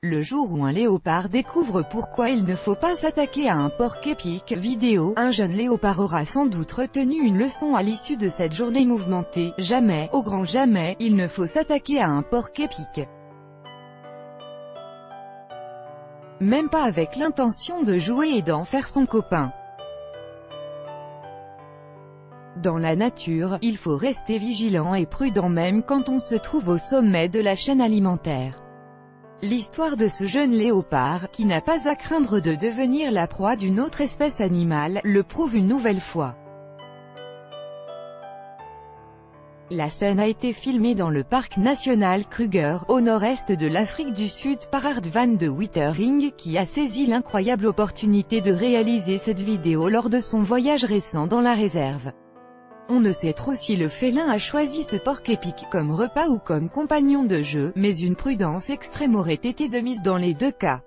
Le jour où un léopard découvre pourquoi il ne faut pas s'attaquer à un porc-épic, vidéo, un jeune léopard aura sans doute retenu une leçon à l'issue de cette journée mouvementée. Jamais, au grand jamais, il ne faut s'attaquer à un porc-épic. Même pas avec l'intention de jouer et d'en faire son copain. Dans la nature, il faut rester vigilant et prudent même quand on se trouve au sommet de la chaîne alimentaire. L'histoire de ce jeune léopard, qui n'a pas à craindre de devenir la proie d'une autre espèce animale, le prouve une nouvelle fois. La scène a été filmée dans le parc national Kruger, au nord-est de l'Afrique du Sud, par Aardvan de Wittering, qui a saisi l'incroyable opportunité de réaliser cette vidéo lors de son voyage récent dans la réserve. On ne sait trop si le félin a choisi ce porc-épic comme repas ou comme compagnon de jeu, mais une prudence extrême aurait été de mise dans les deux cas.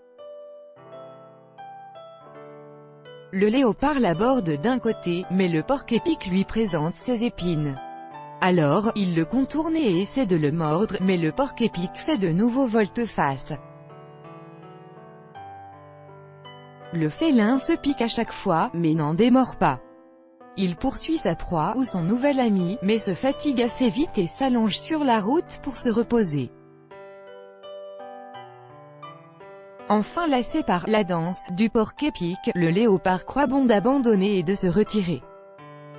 Le léopard l'aborde d'un côté, mais le porc-épic lui présente ses épines. Alors, il le contourne et essaie de le mordre, mais le porc-épic fait de nouveau volte-face. Le félin se pique à chaque fois, mais n'en démord pas. Il poursuit sa proie ou son nouvel ami, mais se fatigue assez vite et s'allonge sur la route pour se reposer. Enfin lassé par la danse du porc-épic, le léopard croit bon d'abandonner et de se retirer.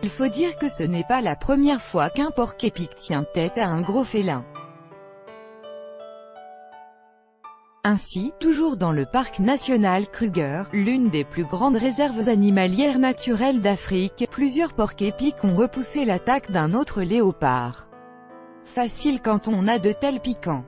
Il faut dire que ce n'est pas la première fois qu'un porc-épic tient tête à un gros félin. Ainsi, toujours dans le parc national Kruger, l'une des plus grandes réserves animalières naturelles d'Afrique, plusieurs porcs-épics ont repoussé l'attaque d'un autre léopard. Facile quand on a de tels piquants.